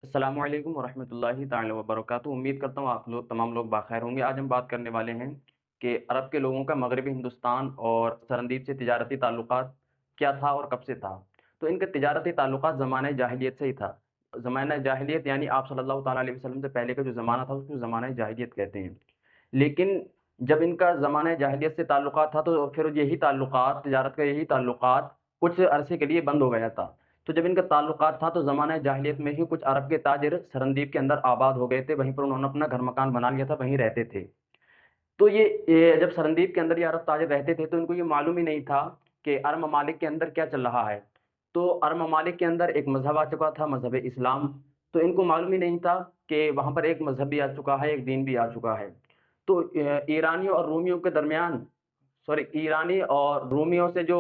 अस्सलामुअलैकुम वरहमतुल्लाहि ताला वबरकातुहू। उम्मीद करता हूँ आप लोग तमाम लोग बाखैर होंगे। आज हम बात करने वाले हैं कि अरब के लोगों का मगरबी हिंदुस्तान और सरहदीप से तिजारती ताल्लुकात क्या था और कब से था। तो इनका तिजारती ताल्लुकात ज़माने जाहिलियत से ही था। ज़माना जाहिलियत यानी आप सल्लल्लाहु ताला अलैहि वसल्लम से पहले का जो ज़माना था उसको ज़माना जाहिलियत कहते हैं। लेकिन जब इनका ज़माना जाहिलियत से ताल्लुकात था तो फिर यही ताल्लुकात तिजारत का यही ताल्लुकात कुछ अरसे के लिए बंद हो गया था। तो जब इनका ताल्लुकात था तो ज़माना जाहिलियत में ही कुछ अरब के ताजिर सरंदीप के अंदर आबाद हो गए थे, वहीं पर उन्होंने अपना घर मकान बना लिया था, वहीं रहते थे। तो ये जब सरंदीप के अंदर ये अरब ताजिर रहते थे तो इनको ये मालूम ही नहीं था कि अरब ममालिक के अंदर क्या चल रहा है। तो अरब ममालिक के अंदर एक मज़हब आ चुका था, मज़हब इस्लाम। तो इनको मालूम ही नहीं था कि वहाँ पर एक मज़हब भी आ चुका है, एक दीन भी आ चुका है। तो ईरानियों और रोमियों के दरमियान सॉरी ईरानी और रोमियों से जो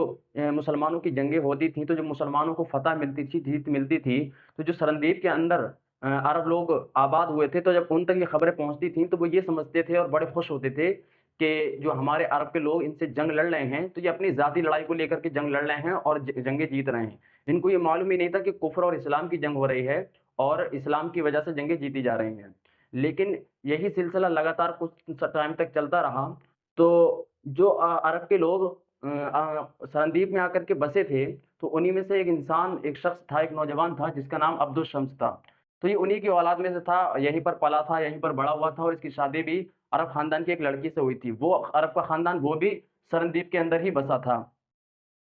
मुसलमानों की जंगें होती थीं, तो जो मुसलमानों को फ़तह मिलती थी, जीत मिलती थी, तो जो सरंदीप के अंदर अरब लोग आबाद हुए थे, तो जब उन तक ये खबरें पहुँचती थीं, तो वो ये समझते थे और बड़े खुश होते थे कि जो हमारे अरब के लोग इनसे जंग लड़ रहे हैं, तो ये अपनी ज़ाती लड़ाई को लेकर के जंग लड़ रहे हैं और ज जंगें जीत रहे हैं। इनको ये मालूम ही नहीं था कि कुफ़्र और इस्लाम की जंग हो रही है और इस्लाम की वजह से जंगें जीती जा रही हैं। लेकिन यही सिलसिला लगातार कुछ टाइम तक चलता रहा, तो जो अरब के लोग सरंदीप में आकर के बसे थे, तो उन्हीं में से एक इंसान, एक शख्स था, एक नौजवान था जिसका नाम अब्दुल शम्स था। तो ये उन्हीं की औलाद में से था, यहीं पर पला था, यहीं पर बड़ा हुआ था और इसकी शादी भी अरब खानदान की एक लड़की से हुई थी। वो अरब का खानदान वो भी सरंदीप के अंदर ही बसा था।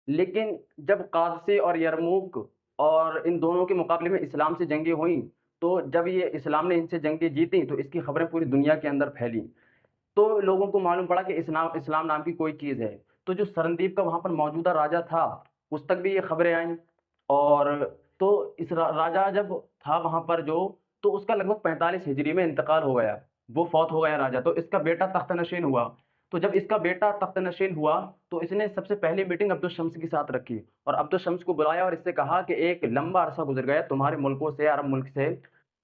लेकिन जब कादसी और यरमूक और इन दोनों के मुकाबले में इस्लाम से जंगें हुईं, तो जब ये इस्लाम ने इनसे जंगें जीतीं, तो इसकी खबरें पूरी दुनिया के अंदर फैलीं। तो लोगों को मालूम पड़ा कि इस्लाम इस्लाम नाम की कोई चीज़ है। तो जो सरंदीप का वहाँ पर मौजूदा राजा था, उस तक भी ये खबरें आईं और तो इस राजा जब था वहाँ पर तो उसका लगभग 45 हिजरी में इंतकाल हो गया। वो फ़ौत हो गया राजा, तो इसका बेटा तख्त-नशीन हुआ। तो जब इसका बेटा तख्त-नशीन हुआ, तो इसने सबसे पहली मीटिंग अब्दुल शम्स के साथ रखी और अब्दुल शम्स को बुलाया और इससे कहा कि एक लंबा अरसा गुज़र गया तुम्हारे मुल्कों से, अरब मुल्क से,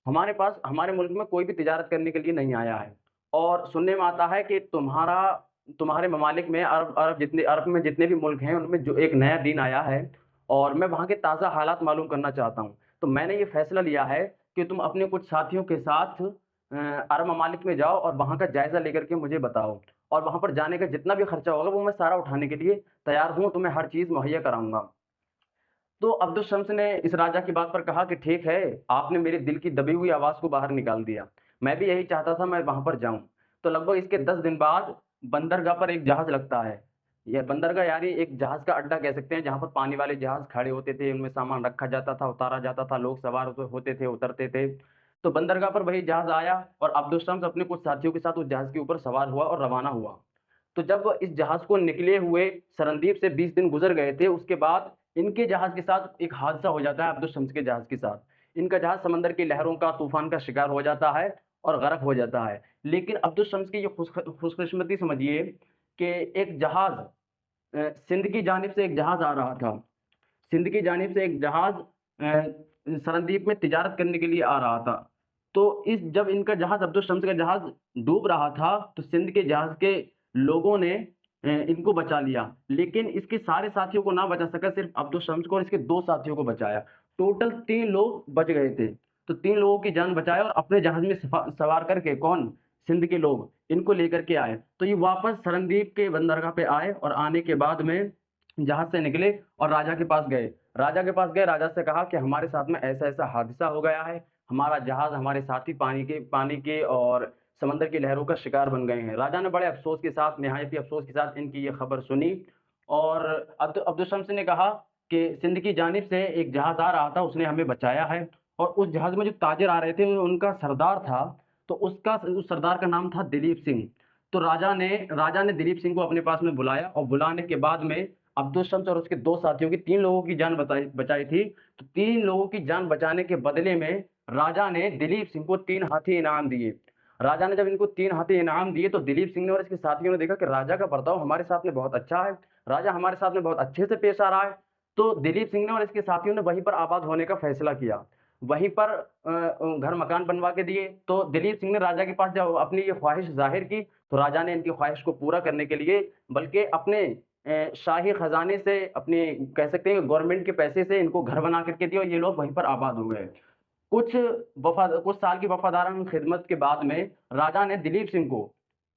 हमारे मुल्क में कोई भी तिजारत करने के लिए नहीं आया है। और सुनने में आता है कि तुम्हारे ममालिक में अरब में जितने भी मुल्क हैं, उनमें जो एक नया दीन आया है और मैं वहाँ के ताज़ा हालात मालूम करना चाहता हूँ। तो मैंने ये फ़ैसला लिया है कि तुम अपने कुछ साथियों के साथ अरब ममालिक में जाओ और वहाँ का जायज़ा लेकर के मुझे बताओ और वहाँ पर जाने का जितना भी खर्चा होगा, वो मैं सारा उठाने के लिए तैयार हूँ, तुम्हें हर चीज़ मुहैया कराऊँगा। तो अब्दुल शम्स ने इस राजा की बात पर कहा कि ठीक है, आपने मेरे दिल की दबी हुई आवाज़ को बाहर निकाल दिया। मैं भी यही चाहता था मैं वहाँ पर जाऊँ। तो लगभग इसके 10 दिन बाद बंदरगाह पर एक जहाज़ लगता है। ये बंदरगाह यानी एक जहाज़ का अड्डा कह सकते हैं जहाँ पर पानी वाले जहाज़ खड़े होते थे, उनमें सामान रखा जाता था, उतारा जाता था, लोग सवार होते थे, उतरते थे। तो बंदरगाह पर वही जहाज़ आया और अब्दुल शम्स अपने कुछ साथियों के साथ उस जहाज़ के ऊपर सवार हुआ और रवाना हुआ। तो जब इस जहाज़ को निकले हुए सरंदीप से 20 दिन गुज़र गए थे, उसके बाद इनके जहाज़ के साथ एक हादसा हो जाता है अब्दुल शम्स के जहाज़ के साथ। इनका जहाज़ समंदर की लहरों का, तूफ़ान का शिकार हो जाता है और गर्क हो जाता है। लेकिन अब्दुल शम्स की ये खुशकिस्मती समझिए कि एक जहाज़ सिंध की जानिब से एक जहाज़ आ रहा था। सिंध की जानिब से एक जहाज़ सरंदीप में तिजारत करने के लिए आ रहा था। तो इस जब इनका जहाज़ अब्दुल शम्स का जहाज़ डूब रहा था, तो सिंध के जहाज़ के लोगों ने इनको बचा लिया। लेकिन इसके सारे साथियों को ना बचा सका, सिर्फ़ अब्दुल शम्स को और इसके 2 साथियों को बचाया। टोटल 3 लोग बच गए थे। तो 3 लोगों की जान बचाए और अपने जहाज़ में सवार करके कौन? सिंध के लोग, इनको लेकर के आए। तो ये वापस सरंदीप के बंदरगाह पे आए और आने के बाद में जहाज़ से निकले और राजा के पास गए। राजा के पास गए, राजा से कहा कि हमारे साथ में ऐसा-ऐसा हादसा हो गया है, हमारा जहाज़, हमारे साथी पानी के और समंदर की लहरों का शिकार बन गए हैं। राजा ने बड़े अफ़सोस के साथ, निहायती अफ़सोस के साथ इनकी ये खबर सुनी और अब्दुल शम्स ने कहा कि सिंध की जानिब से एक जहाज़ आ रहा था, उसने हमें बचाया है और उस जहाज़ में जो ताजिर आ रहे थे, उनका सरदार था, तो उस सरदार का नाम था दिलीप सिंह। तो राजा ने दिलीप सिंह को अपने पास में बुलाया और बुलाने के बाद में अब्दुल शम्स और उसके 2 साथियों की 3 लोगों की जान बचाई थी। तो 3 लोगों की जान बचाने के बदले में राजा ने दिलीप सिंह को 3 हाथी इनाम दिए। राजा ने जब इनको 3 हाथी इनाम दिए तो दिलीप सिंह ने और इसके साथियों ने देखा कि राजा का बर्ताव हमारे साथ में बहुत अच्छा है, राजा हमारे साथ में बहुत अच्छे से पेश आ रहा है। तो दिलीप सिंह ने और इसके साथियों ने वहीं पर आबाद होने का फैसला किया। वहीं पर घर मकान बनवा के दिए। तो दिलीप सिंह ने राजा के पास जब अपनी ये ख्वाहिश ज़ाहिर की, तो राजा ने इनकी ख्वाहिश को पूरा करने के लिए बल्कि अपने शाही खजाने से, अपने कह सकते हैं गवर्नमेंट के पैसे से इनको घर बना करके दिए और ये लोग वहीं पर आबाद हो गए। कुछ साल की वफादाराना खिदमत के बाद में राजा ने दिलीप सिंह को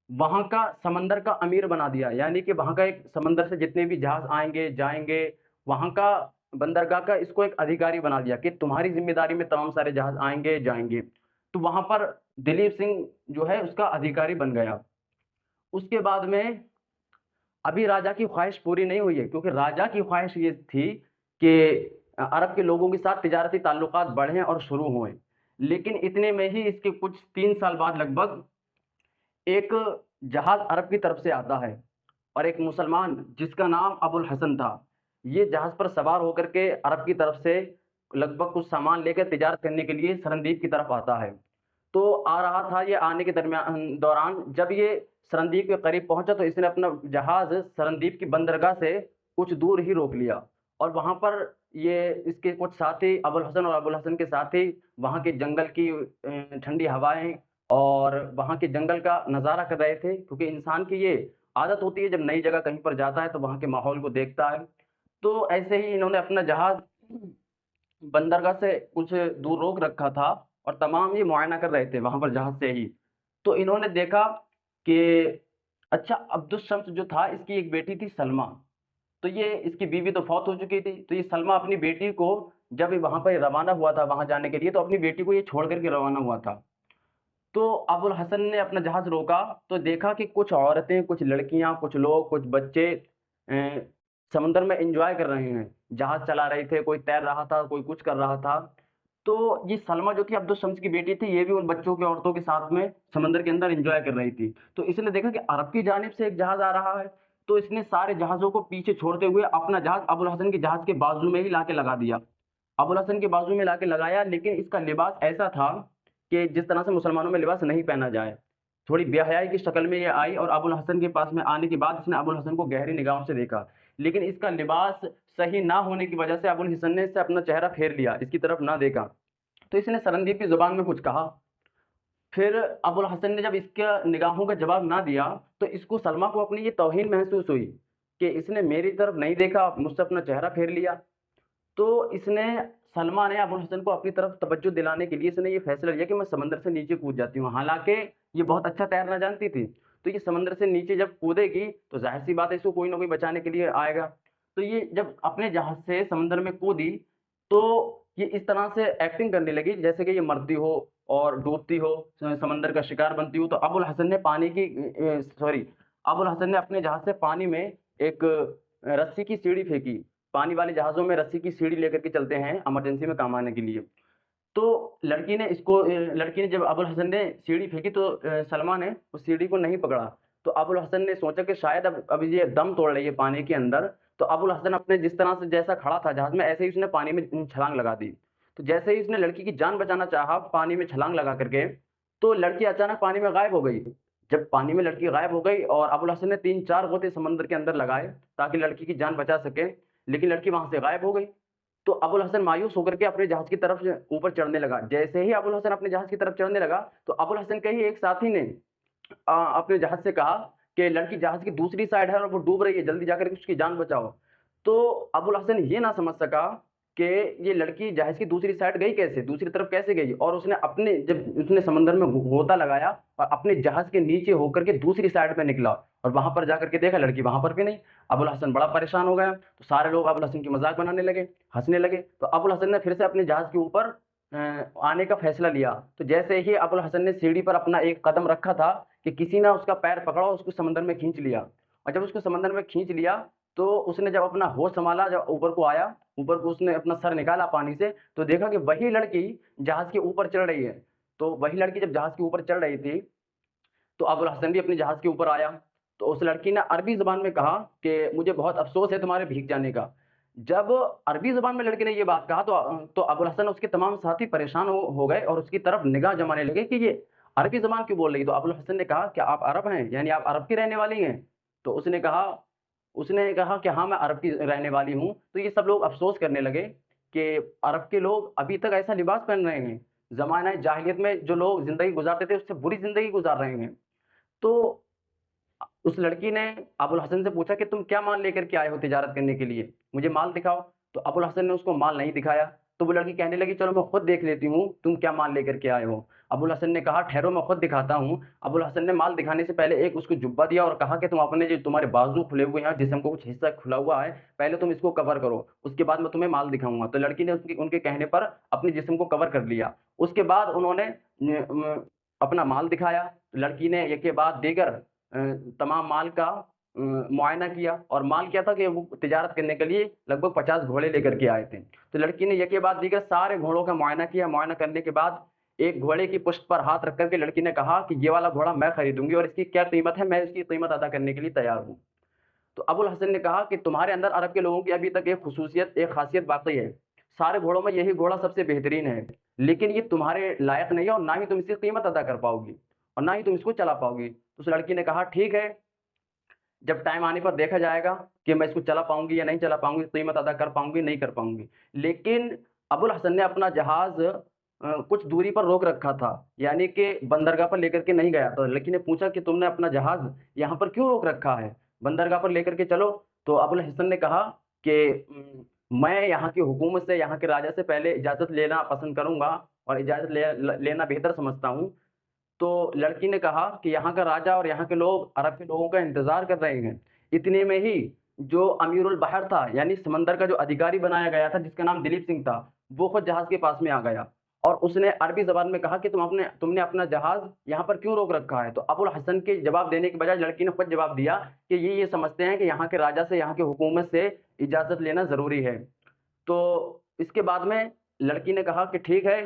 वहाँ का समंदर का अमीर बना दिया। यानी कि वहाँ का एक समंदर से जितने भी जहाज़ आएँगे, जाएँगे, वहाँ का बंदरगाह का इसको एक अधिकारी बना दिया कि तुम्हारी ज़िम्मेदारी में तमाम सारे जहाज़ आएँगे, जाएँगे। तो वहाँ पर दिलीप सिंह जो है उसका अधिकारी बन गया। उसके बाद में अभी राजा की ख़्वाहिश पूरी नहीं हुई है, क्योंकि राजा की ख़्वाहिश ये थी कि अरब के लोगों के साथ तिजारती ताल्लुकात बढ़ें और शुरू होएँ। लेकिन इतने में ही इसके कुछ 3 साल बाद लगभग एक जहाज़ अरब की तरफ से आता है और एक मुसलमान जिसका नाम अबुल हसन था, ये जहाज़ पर सवार होकर के अरब की तरफ से लगभग कुछ सामान लेकर तिजारत करने के लिए सरंदीप की तरफ आता है। तो आ रहा था, ये आने के दौरान जब ये सरंदीप के करीब पहुँचा तो इसने अपना जहाज़ सरंदीप की बंदरगाह से कुछ दूर ही रोक लिया और वहाँ पर ये इसके कुछ साथी अबुल हसन और अबुल हसन के साथी वहाँ के जंगल की ठंडी हवाएँ और वहाँ के जंगल का नज़ारा कर रहे थे, क्योंकि इंसान की ये आदत होती है जब नई जगह कहीं पर जाता है तो वहाँ के माहौल को देखता है। तो ऐसे ही इन्होंने अपना जहाज़ बंदरगाह से कुछ दूर रोक रखा था और तमाम ये मुआयना कर रहे थे वहाँ पर जहाज़ से ही। तो इन्होंने देखा कि अच्छा, अब्दुस शम्स जो था इसकी एक बेटी थी सलमा, तो ये इसकी बीवी तो फ़ौत हो चुकी थी, तो ये सलमा अपनी बेटी को जब ये वहाँ पे रवाना हुआ था वहाँ जाने के लिए, तो अपनी बेटी को ये छोड़ कर के रवाना हुआ था। तो अबुल हसन ने अपना जहाज़ रोका, तो देखा कि कुछ औरतें, कुछ लड़कियाँ, कुछ लोग, कुछ बच्चे अ, समुद्र में एन्जॉय कर रहे हैं। जहाज़ चला रहे थे, कोई तैर रहा था, कोई कुछ कर रहा था। तो ये सलमा जो कि अब्दुल शम्स की बेटी थी, ये भी उन बच्चों की औरतों के साथ में समुद्र के अंदर एन्जॉय कर रही थी। तो इसने देखा कि अरब की जानिब से एक जहाज़ आ रहा है, तो इसने सारे जहाज़ों को पीछे छोड़ते हुए अपना जहाज़ अबुल हसन के जहाज़ के बाजू में ही लाके लगा दिया। अबुल हसन के बाजू में लाके लगाया, लेकिन इसका लिबास ऐसा था कि जिस तरह से मुसलमानों में लिबास नहीं पहना जाए। थोड़ी बेहयाई की शक्ल में ये आई और अबुल हसन के पास में आने के बाद इसने अबुल हसन को गहरी निगाहों से देखा। लेकिन इसका लिबास सही ना होने की वजह से अबुल हसन ने इससे अपना चेहरा फेर लिया, इसकी तरफ ना देखा। तो इसने सरंदीप की ज़ुबान में कुछ कहा। फिर अबुल हसन ने जब इसका निगाहों का जवाब ना दिया, तो इसको सलमा को अपनी ये तौहीन महसूस हुई कि इसने मेरी तरफ नहीं देखा, मुझसे अपना चेहरा फेर लिया। तो इसने सलमा ने अबुल हसन को अपनी तरफ तवज्जो दिलाने के लिए इसने ये फ़ैसला लिया कि मैं समंदर से नीचे कूद जाती हूँ। हालाँकि ये बहुत अच्छा तैरना जानती थी, तो ये समंदर से नीचे जब कूदेगी, तो ज़ाहिर-सी बात है इसको कोई न कोई बचाने के लिए आएगा। तो ये जब अपने जहाज़ से समुद्र में कूदी, तो ये इस तरह से एक्टिंग करने लगी जैसे कि ये मरती हो और डूबती हो, समंदर का शिकार बनती हो। तो अबुल हसन ने अबुल हसन ने अपने जहाज़ से पानी में एक रस्सी की सीढ़ी फेंकी। पानी वाले जहाज़ों में रस्सी की सीढ़ी लेकर के चलते हैं इमरजेंसी में काम आने के लिए। तो लड़की ने जब अबुल हसन ने सीढ़ी फेंकी तो सलमा ने उस सीढ़ी को नहीं पकड़ा। तो अबुल हसन ने सोचा कि शायद अब ये दम तोड़ रही है पानी के अंदर। तो अबुल हसन अपने जिस तरह से जैसा खड़ा था जहाज़ में ऐसे ही उसने पानी में छलांग लगा दी। तो जैसे ही उसने लड़की की जान बचाना चाहा पानी में छलांग लगा कर के, तो लड़की अचानक पानी में गायब हो गई। जब पानी में लड़की गायब हो गई और अबुल हसन ने 3-4 गोते समंदर के अंदर लगाए ताकि लड़की की जान बचा सके, लेकिन लड़की वहाँ से गायब हो गई। तो अबुल हसन मायूस होकर के अपने जहाज़ की तरफ से ऊपर चढ़ने लगा। जैसे ही अबुल हसन अपने जहाज़ की तरफ चढ़ने लगा, तो अबुल हसन के ही एक साथी ने अपने जहाज़ से कहा कि लड़की जहाज़ की दूसरी साइड है और वो डूब रही है, जल्दी जाकर के उसकी जान बचाओ। तो अबुल हसन ये ना समझ सका कि ये लड़की जहाज़ की दूसरी साइड गई कैसे, दूसरी तरफ कैसे गई? और उसने अपने जब उसने समंदर में गोता लगाया और अपने जहाज़ के नीचे होकर के दूसरी साइड पे निकला और वहाँ पर जाकर के देखा लड़की वहाँ पर भी नहीं। अबुल हसन बड़ा परेशान हो गया, तो सारे लोग अबुल हसन की मज़ाक बनाने लगे, हँसने लगे। तो अबुल हसन ने फिर से अपने जहाज़ के ऊपर आने का फैसला लिया। तो जैसे ही अबुल हसन ने सीढ़ी पर अपना एक कदम रखा था कि किसी ने उसका पैर पकड़ा और उसको समंदर में खींच लिया। और जब उसको समंदर में खींच लिया, तो उसने जब अपना होश सँभाला, जब ऊपर को आया, ऊपर को उसने अपना सर निकाला पानी से, तो देखा कि वही लड़की जहाज़ के ऊपर चढ़ रही है। तो वही लड़की जब जहाज़ के ऊपर चढ़ रही थी, तो अबुल हसन भी अपने जहाज़ के ऊपर आया। तो उस लड़की ने अरबी ज़ुबान में कहा कि मुझे बहुत अफ़सोस है तुम्हारे भीग जाने का। जब अरबी ज़ुबान में लड़की ने ये बात कहा तो अबुल हसन और उसके तमाम साथी परेशान हो गए और उसकी तरफ निगाह जमाने लगे कि ये अरबी ज़ुबान क्यों बोल रही है? तो अबुल हसन ने कहा, क्या आप अरब हैं? यानी आप अरब की रहने वाली हैं? तो उसने कहा कि हाँ, मैं अरब की रहने वाली हूँ। तो ये सब लोग अफ़सोस करने लगे कि अरब के लोग अभी तक ऐसा लिबास पहन रहे हैं। ज़माना जाहिलियत में जो लोग ज़िंदगी गुज़ारते थे, उससे बुरी ज़िंदगी गुज़ार रहे हैं। तो उस लड़की ने अबुल हसन से पूछा कि तुम क्या माल लेकर के आए हो तिजारत करने के लिए? मुझे माल दिखाओ। तो अबुल हसन ने उसको माल नहीं दिखाया। तो वो लड़की कहने लगी चलो मैं खुद देख लेती हूँ तुम क्या माल लेकर के आए हो। अबुल हसन ने कहा ठहरो मैं खुद दिखाता हूँ। अबुल हसन ने माल दिखाने से पहले एक उसको जुब्बा दिया और कहा कि तुम अपने जो तुम्हारे बाजू खुले हुए हैं, जिस्म का कुछ हिस्सा खुला हुआ है, पहले तुम इसको कवर करो, उसके बाद मैं तुम्हें माल दिखाऊंगा। तो लड़की ने उनके कहने पर अपने जिस्म को कवर कर लिया। उसके बाद उन्होंने अपना माल दिखाया। लड़की ने एक के बाद दीगर तमाम माल का मुआयना किया। और माल क्या था कि वो तिजारत करने के लिए लगभग 50 घोड़े लेकर के आए थे। तो लड़की ने एक के बाद दीगर सारे घोड़ों का मुआयना किया। मुआयना करने के बाद एक घोड़े की पुश्त पर हाथ रख कर के लड़की ने कहा कि ये वाला घोड़ा मैं खरीदूंगी और इसकी क्या कीमत है, मैं इसकी कीमत अदा करने के लिए तैयार हूँ। तो अबुल हसन ने कहा कि तुम्हारे अंदर अरब के लोगों की अभी तक एक खुसूसियत, एक खासियत बाकी है। सारे घोड़ों में यही घोड़ा सबसे बेहतरीन है, लेकिन ये तुम्हारे लायक नहीं है और ना ही तुम इसकी कीमत अदा कर पाओगी और ना ही तुम इसको चला पाओगी। तो उस लड़की ने कहा ठीक है, जब टाइम आने पर देखा जाएगा कि मैं इसको चला पाऊँगी या नहीं चला पाऊँगी, कीमत अदा कर पाऊँगी, नहीं कर पाऊँगी। लेकिन अबुल हसन ने अपना जहाज़ कुछ दूरी पर रोक रखा था, यानी कि बंदरगाह पर लेकर के नहीं गया। तो लड़की ने पूछा कि तुमने अपना जहाज़ यहाँ पर क्यों रोक रखा है? बंदरगाह पर लेकर के चलो। तो अबुल हसन ने कहा कि मैं यहाँ की हुकूमत से, यहाँ के राजा से पहले इजाज़त लेना पसंद करूँगा और इजाज़त लेना बेहतर समझता हूँ। तो लड़की ने कहा कि यहाँ का राजा और यहाँ के लोग अरब के लोगों का इंतज़ार कर रहे हैं। इतने में ही जो अमीरुल बहर था, यानी समंदर का जो अधिकारी बनाया गया था, जिसका नाम दिलीप सिंह था, वो खुद जहाज़ के पास में आ गया और उसने अरबी ज़बान में कहा कि तुमने अपना जहाज़ यहाँ पर क्यों रोक रखा है? तो अबुल हसन के जवाब देने के बजाय लड़की ने खुद जवाब दिया कि ये समझते हैं कि यहाँ के राजा से, यहाँ की हुकूमत से इजाज़त लेना ज़रूरी है। तो इसके बाद में लड़की ने कहा कि ठीक है।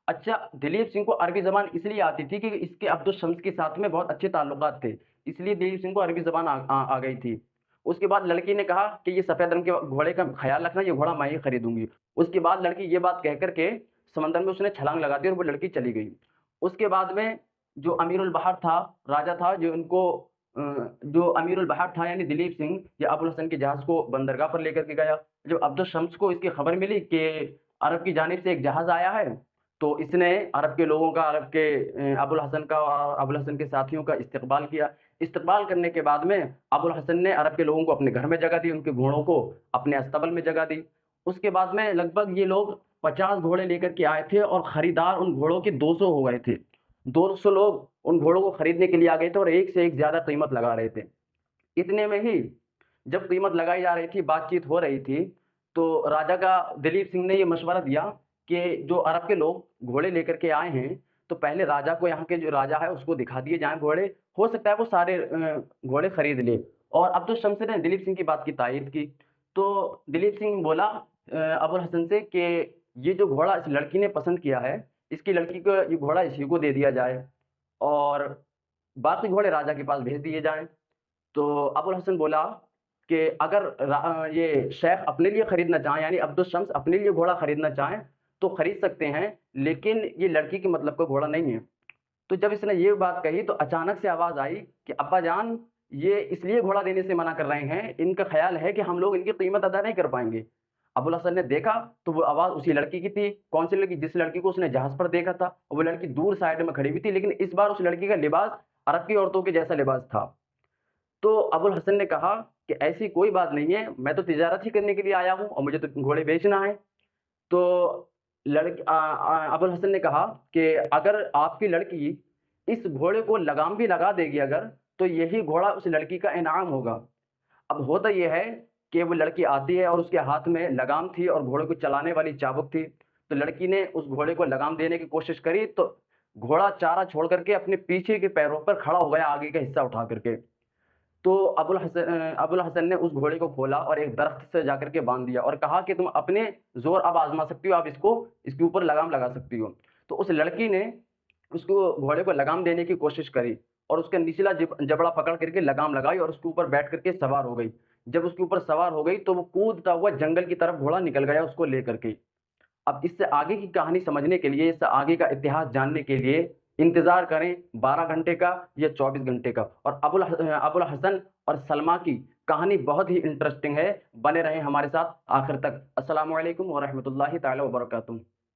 अच्छा, दिलीप सिंह को अरबी ज़बान इसलिए आती थी कि इसके अब्दुल शम्स के साथ में बहुत अच्छे ताल्लुकात थे, इसलिए दिलीप सिंह को अरबी ज़बान आ गई थी। उसके बाद लड़की ने कहा कि ये सफ़ेद रंग के घोड़े का ख़्याल रखना, ये घोड़ा मैं ही खरीदूँगी। उसके बाद लड़की ये बात कह कर के समंदर में उसने छलांग लगा दी और वो लड़की चली गई। उसके बाद में जो अमीरुल बहर था, राजा था, जो अमीरुल बहर था यानी दिलीप सिंह, ये अबुल हसन के जहाज़ को बंदरगाह पर लेकर के गया। जब अब्दुल शम्स को इसकी खबर मिली कि अरब की जानिब से एक जहाज़ आया है, तो इसने अरब के लोगों का, अरब के अबुल हसन का और अबुल हसन के साथियों का इस्तकबाल किया। इस्तकबाल करने के बाद में अबुल हसन ने अरब के लोगों को अपने घर में जगह दी, उनके घोड़ों को अपने अस्तबल में जगह दी। उसके बाद में लगभग ये लोग 50 घोड़े लेकर के आए थे और खरीदार उन घोड़ों के 200 हो गए थे। 200 लोग उन घोड़ों को खरीदने के लिए आ गए थे और एक से एक ज़्यादा कीमत लगा रहे थे। इतने में ही जब कीमत लगाई जा रही थी, बातचीत हो रही थी, तो राजा का दिलीप सिंह ने ये मशवरा दिया कि जो अरब के लोग घोड़े लेकर के आए हैं, तो पहले राजा को, यहाँ के जो राजा है उसको दिखा दिए जाएँ घोड़े, हो सकता है वो सारे घोड़े खरीद ले। और अब्दुल शम्स ने दिलीप सिंह की बात की तायीद की। तो दिलीप सिंह बोला अबुल हसन से कि ये जो घोड़ा इस लड़की ने पसंद किया है, इसकी लड़की को ये घोड़ा इसी को दे दिया जाए और बाकी घोड़े राजा के पास भेज दिए जाएँ। तो अबुल हसन बोला कि अगर ये शेख अपने लिए खरीदना चाहें, यानी अब्दुल शम्स अपने लिए घोड़ा खरीदना चाहें, तो खरीद सकते हैं, लेकिन ये लड़की के मतलब का घोड़ा नहीं है। तो जब इसने ये बात कही तो अचानक से आवाज़ आई कि अब्बा जान, ये इसलिए घोड़ा देने से मना कर रहे हैं, इनका ख़्याल है कि हम लोग इनकी कीमत अदा नहीं कर पाएँगे। अबुल हसन ने देखा तो वो आवाज़ उसी लड़की की थी। कौन सी लड़की? जिस लड़की को उसने जहाज़ पर देखा था। वो लड़की दूर साइड में खड़ी हुई थी, लेकिन इस बार उस लड़की का लिबास अरब की औरतों के जैसा लिबास था। तो अबुल हसन ने कहा कि ऐसी कोई बात नहीं है, मैं तो तिजारत ही करने के लिए आया हूँ और मुझे तो घोड़े बेचना है। तो अबुल हसन ने कहा कि अगर आपकी लड़की इस घोड़े को लगाम भी लगा देगी अगर, तो यही घोड़ा उस लड़की का इनाम होगा। अब होता ये है कि वो लड़की आती है और उसके हाथ में लगाम थी और घोड़े को चलाने वाली चाबुक थी। तो लड़की ने उस घोड़े को लगाम देने की कोशिश करी, तो घोड़ा चारा छोड़ कर के अपने पीछे के पैरों पर खड़ा हो गया, आगे का हिस्सा उठा कर के। तो अबुल हसन ने उस घोड़े को खोला और एक दरख्त से जाकर के बाँध दिया और कहा कि तुम अपने ज़ोर अब आज़मा सकती हो, आप इसके ऊपर लगाम लगा सकती हो। तो उस लड़की ने उसको, घोड़े को लगाम देने की कोशिश करी और उसका निचला जबड़ा पकड़ करके लगाम लगाई और उसके ऊपर बैठ करके सवार हो गई। जब उसके ऊपर सवार हो गई तो वो कूदता हुआ जंगल की तरफ घोड़ा निकल गया उसको लेकर के। अब इससे आगे की कहानी समझने के लिए, इससे आगे का इतिहास जानने के लिए इंतज़ार करें 12 घंटे का या 24 घंटे का। और अबुल हसन और सलमा की कहानी बहुत ही इंटरेस्टिंग है। बने रहें हमारे साथ आखिर तक। अस्सलामु अलैकुम व रहमतुल्लाहि तआला व बरकातुहू।